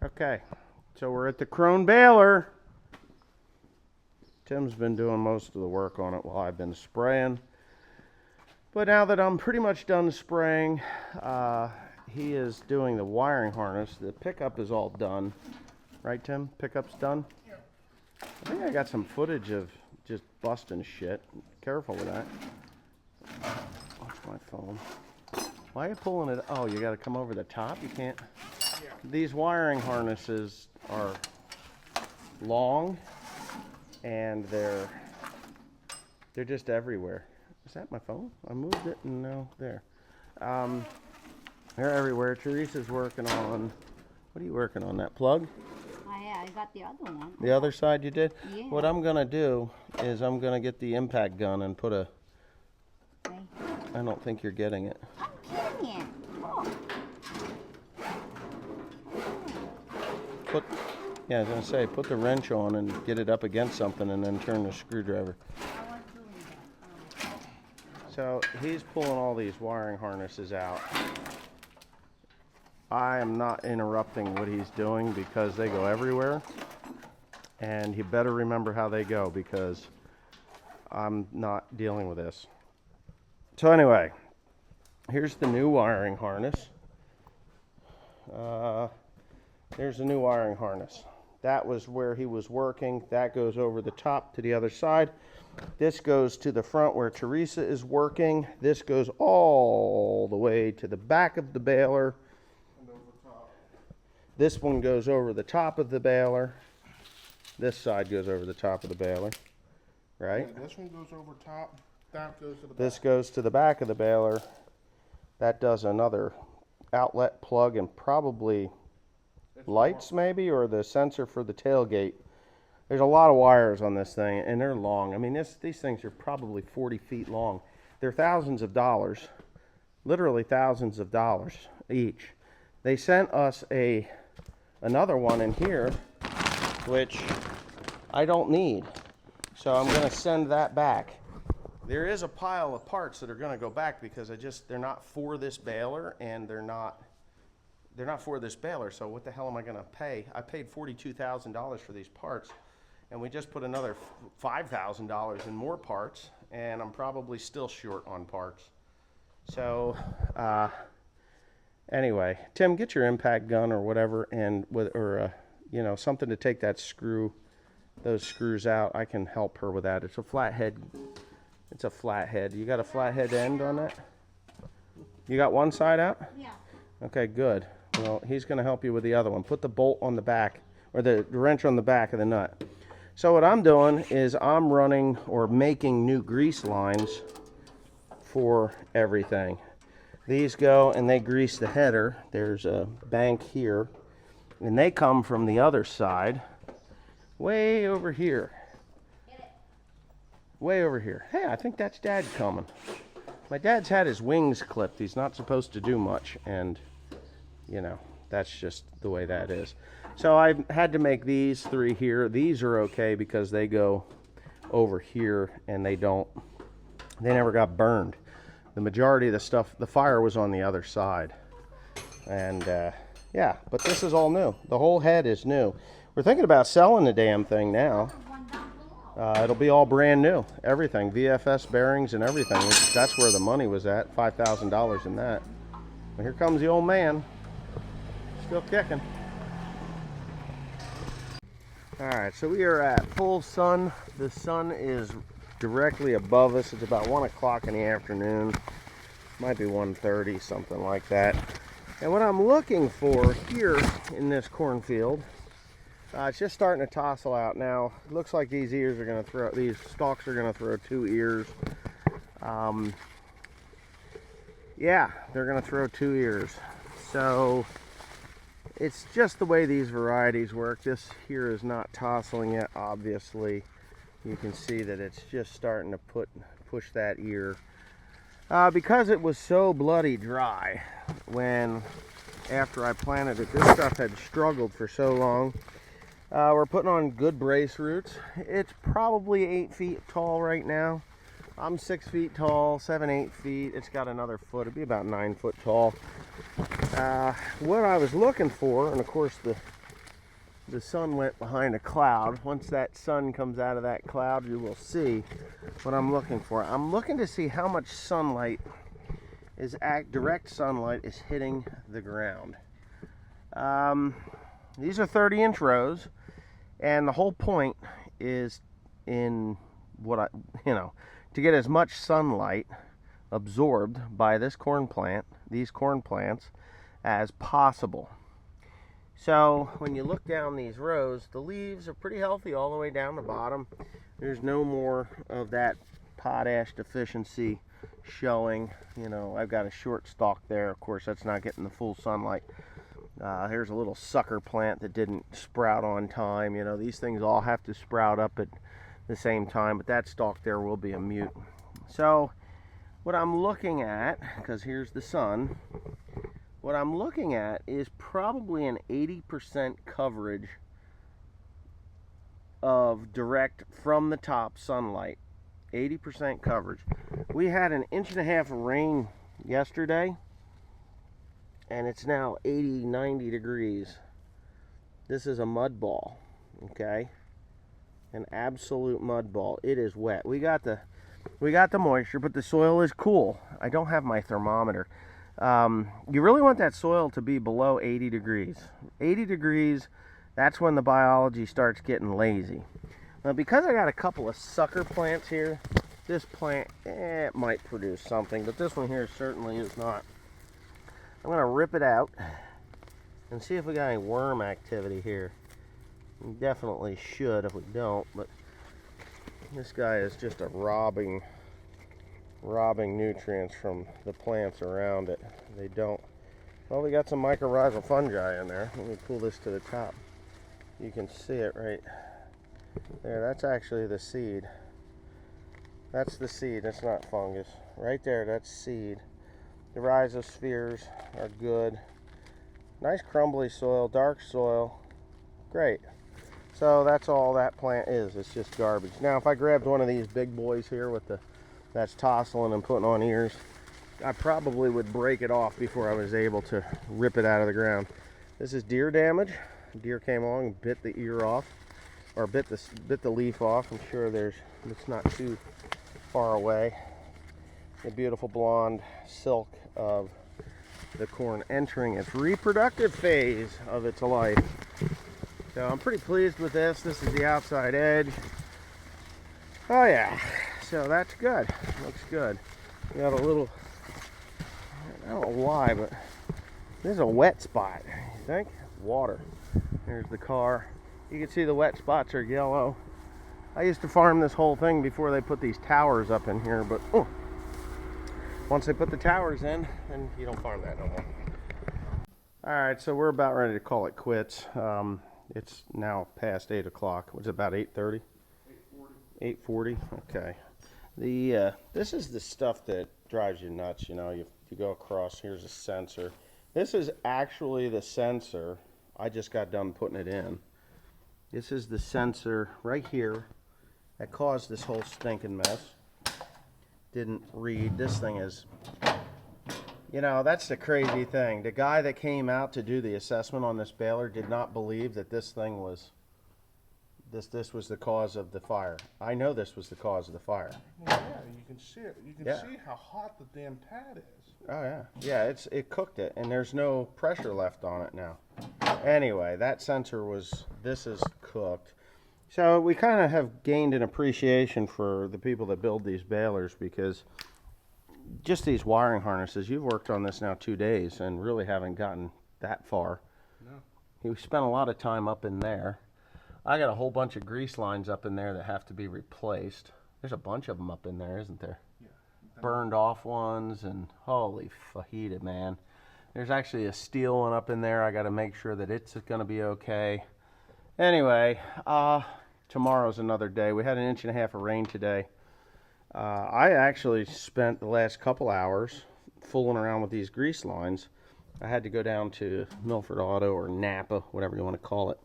Okay, so we're at the Krone baler. Tim's been doing most of the work on it while I've been spraying. But now that I'm pretty much done spraying, he is doing the wiring harness. The pickup is all done. Right, Tim? Pickup's done? Yeah. I think I got some footage of just busting shit. Careful with that. Watch my phone. Why are you pulling it? Oh, you got to come over the top? You can't? Yeah. These wiring harnesses are long and they're just everywhere. Is that my phone? I moved it and now there. They're everywhere. Teresa's working on, what are you working on? That plug? I got the other one. The other side you did? Yeah. What I'm gonna do is I'm gonna get the impact gun and put a, Okay. I don't think you're getting it. I'm getting it. Oh. Yeah, I was gonna say, put the wrench on and get it up against something and then turn the screwdriver. I was doing that. So he's pulling all these wiring harnesses out. I am not interrupting what he's doing because they go everywhere. And he better remember how they go because I'm not dealing with this. So anyway, here's the new wiring harness. There's the new wiring harness. That was where he was working. That goes over the top to the other side. This goes to the front where Teresa is working. This goes all the way to the back of the baler. And over top. This one goes over the top of the baler. This side goes over the top of the baler, right? Yeah, this one goes over top. That goes to the back. This goes to the back of the baler. That does another outlet plug and probably It's lights maybe, or the sensor for the tailgate. There's a lot of wires on this thing and they're long. I mean, these things are probably 40 feet long. They're thousands of dollars, literally thousands of dollars each. They sent us another one in here, which I don't need. So I'm gonna send that back. There is a pile of parts that are gonna go back because they're not for this baler and they're not for this baler, so what the hell am I gonna pay? I paid $42,000 for these parts, and we just put another $5,000 in more parts, and I'm probably still short on parts. So, anyway, Tim, get your impact gun or whatever, and you know, something to take those screws out. I can help her with that. It's a flathead. It's a flathead. You got a flathead end on that? You got one side out? Yeah. Okay, good. Well, he's going to help you with the other one. Put the bolt on the back, or the wrench on the back of the nut. So what I'm doing is I'm running or making new grease lines for everything. These go and they grease the header. There's a bank here, and they come from the other side, way over here. Way over here. Hey, I think that's Dad coming. My dad's had his wings clipped. He's not supposed to do much, and you know, that's just the way that is. So I had to make these three here. These are okay because they go over here and they never got burned. The majority of the stuff, the fire was on the other side. And yeah, but this is all new. The whole head is new. We're thinking about selling the damn thing now. It'll be all brand new. Everything, VFS bearings and everything. That's where the money was at, $5,000 in that. Well, here comes the old man. Still kicking. Alright, so we are at full sun. The sun is directly above us. It's about 1 o'clock in the afternoon. Might be 1:30, something like that. And what I'm looking for here in this cornfield, it's just starting to tossle out now. It looks like these stalks are going to throw 2 ears. Yeah, they're going to throw 2 ears. So it's just the way these varieties work. This here is not tossling yet, obviously. You can see that it's just starting to push that ear. Because it was so bloody dry after I planted it, this stuff had struggled for so long. We're putting on good brace roots. It's probably 8 feet tall right now. I'm 6 feet tall, 7, 8 feet. It's got another foot. It'd be about 9 foot tall. What I was looking for, and of course the the sun went behind a cloud. Once that sun comes out of that cloud, you will see what I'm looking for. I'm looking to see how much sunlight direct sunlight is hitting the ground. These are 30-inch rows, and the whole point is to get as much sunlight absorbed by these corn plants as possible. So when you look down these rows, the leaves are pretty healthy all the way down the bottom. There's no more of that potash deficiency showing. I've got a short stalk there. Of course, that's not getting the full sunlight. Here's a little sucker plant that didn't sprout on time. These things all have to sprout up at the same time, but that stalk there will be a mute. So what I'm looking at, because here's the sun, what I'm looking at is probably an 80% coverage of direct from the top sunlight. 80% coverage. We had an 1.5 inches of rain yesterday, and it's now 80, 90 degrees. This is a mud ball, okay? An absolute mud ball. It is wet. We got the moisture, but the soil is cool. I don't have my thermometer. You really want that soil to be below 80 degrees. 80 degrees, that's when the biology starts getting lazy. Now, because I got a couple of sucker plants here, this plant, it might produce something, but this one here certainly is not. I'm going to rip it out and see if we got any worm activity here. We definitely should if we don't, but this guy is just robbing nutrients from the plants around it. They don't. Well, we got some mycorrhizal fungi in there. Let me pull this to the top. You can see it right there. That's actually the seed. That's the seed. That's not fungus. Right there, that's seed. The rhizospheres are good. Nice crumbly soil, dark soil. Great. So that's all that plant is. It's just garbage. Now, if I grabbed one of these big boys here that's tossling and putting on ears, I probably would break it off before I was able to rip it out of the ground. This is deer damage. Deer came along and bit the ear off, or bit the leaf off. I'm sure it's not too far away. The beautiful blonde silk of the corn entering its reproductive phase of its life. So I'm pretty pleased with this. This is the outside edge. Oh yeah, so that's good. Looks good. We got a little, I don't know why, but this is a wet spot. You think? Water. There's the car. You can see the wet spots are yellow. I used to farm this whole thing before they put these towers up in here, but once they put the towers in, then you don't farm that no more. Alright, so we're about ready to call it quits. It's now past 8 o'clock. What's it, about 8:30? 8:40. Okay. This is the stuff that drives you nuts. You go across. Here's a sensor. This is actually the sensor. I just got done putting it in. This is the sensor right here that caused this whole stinking mess. Didn't read. This thing is, that's the crazy thing. The guy that came out to do the assessment on this baler did not believe that this thing was, this was the cause of the fire. I know this was the cause of the fire. Well, yeah, you can see it. You can Yeah. see how hot the damn pad is. Oh yeah. Yeah, it cooked it, and there's no pressure left on it now. Anyway, that sensor this is cooked. So we kind of have gained an appreciation for the people that build these balers, because just these wiring harnesses, you've worked on this now 2 days and really haven't gotten that far. No. You spent a lot of time up in there. I got a whole bunch of grease lines up in there that have to be replaced. There's a bunch of them up in there, isn't there? Yeah. Burned off ones, and holy fajita, man. There's actually a steel one up in there. I got to make sure that it's going to be okay. Anyway, tomorrow's another day. We had an 1.5 inches of rain today. I actually spent the last couple hours fooling around with these grease lines. I had to go down to Milford Auto, or Napa, whatever you want to call it.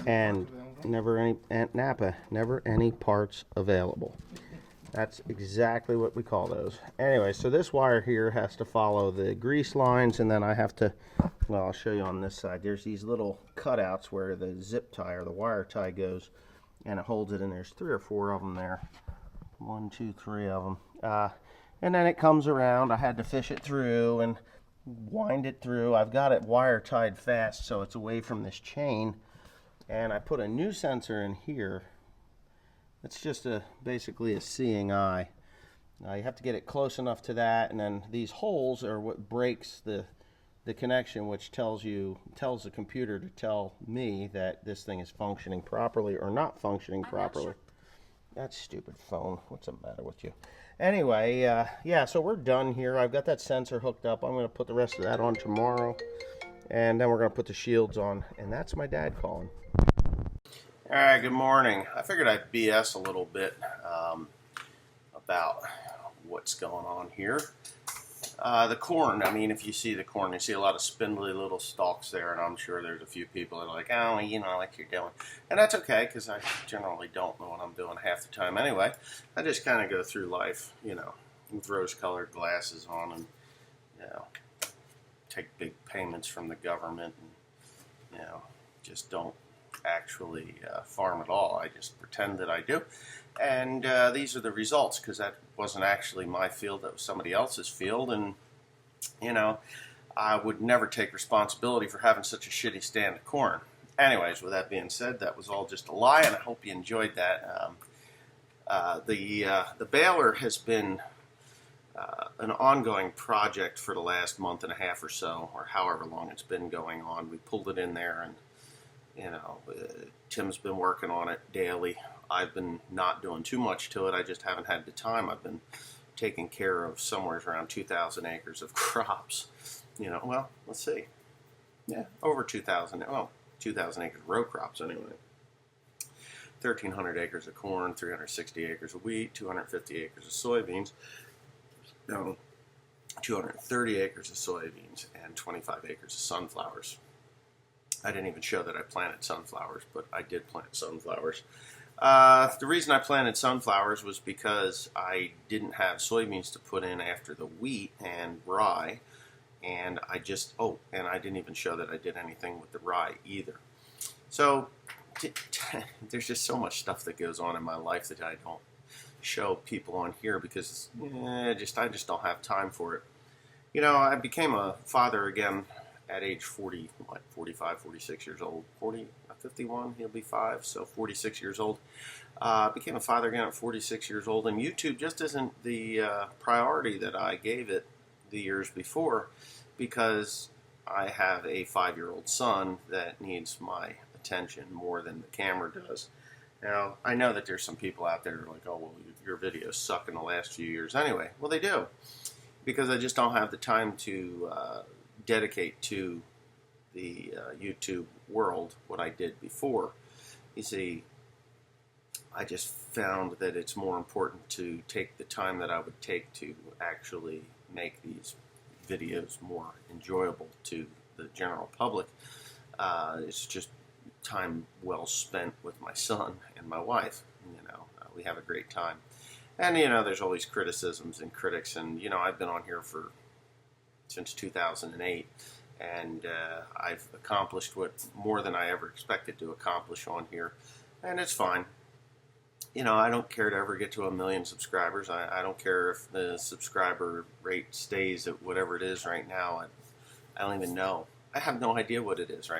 And never any parts available. That's exactly what we call those. Anyway, so this wire here has to follow the grease lines, and then I have to, well, I'll show you on this side. There's these little cutouts where the zip tie or the wire tie goes, and it holds it, and there's 3 or 4 of them there. 1, 2, 3 of them. And then it comes around. I had to fish it through and wind it through. I've got it wire tied fast so it's away from this chain. And I put a new sensor in here. It's just basically a seeing eye. You have to get it close enough to that, and then these holes are what breaks the connection, which tells the computer to tell me that this thing is functioning properly or not functioning properly. That stupid phone. What's the matter with you? Anyway, yeah, so we're done here. I've got that sensor hooked up. I'm going to put the rest of that on tomorrow, and then we're going to put the shields on, and that's my dad calling. All right, good morning. I figured I'd BS a little bit about what's going on here. The corn, I mean, if you see the corn, you see a lot of spindly little stalks there, and I'm sure there's a few people that are like, oh, you know, like you're doing. And that's okay, because I generally don't know what I'm doing half the time anyway. I just kind of go through life, you know, with rose-colored glasses on and, you know, take big payments from the government and, you know, just don't actually farm at all. I just pretend that I do. And these are the results, because that wasn't actually my field, that was somebody else's field, and you know, I would never take responsibility for having such a shitty stand of corn. Anyways, with that being said, that was all just a lie, and I hope you enjoyed that. The baler has been an ongoing project for the last month and a half or so, or however long it's been going on. We pulled it in there, and you know, Tim's been working on it daily. I've been not doing too much to it. I just haven't had the time. I've been taking care of somewhere around 2,000 acres of crops. You know, well, let's see. Yeah, over 2,000. Well, 2,000 acres of row crops anyway. 1,300 acres of corn, 360 acres of wheat, 250 acres of soybeans. No, 230 acres of soybeans and 25 acres of sunflowers. I didn't even show that I planted sunflowers, but I did plant sunflowers. The reason I planted sunflowers was because I didn't have soybeans to put in after the wheat and rye, and I didn't even show that I did anything with the rye either. So there's just so much stuff that goes on in my life that I don't show people on here because I just don't have time for it. You know, I became a father again at age 40, 45, 46 years old. 51, he'll be 5, so 46 years old. Became a father again at 46 years old, and YouTube just isn't the priority that I gave it the years before, because I have a 5-year-old son that needs my attention more than the camera does. Now, I know that there's some people out there who are like, oh, well, your videos suck in the last few years anyway. Well, they do, because I just don't have the time to dedicate to the YouTube world what I did before. You see, I just found that it's more important to take the time that I would take to actually make these videos more enjoyable to the general public. It's just time well spent with my son and my wife. You know, we have a great time. And, you know, there's all these criticisms and critics, and, you know, I've been on here since 2008. And I've accomplished more than I ever expected to accomplish on here, and it's fine. You know, I don't care to ever get to 1 million subscribers. I don't care if the subscriber rate stays at whatever it is right now. I don't even know. I have no idea what it is right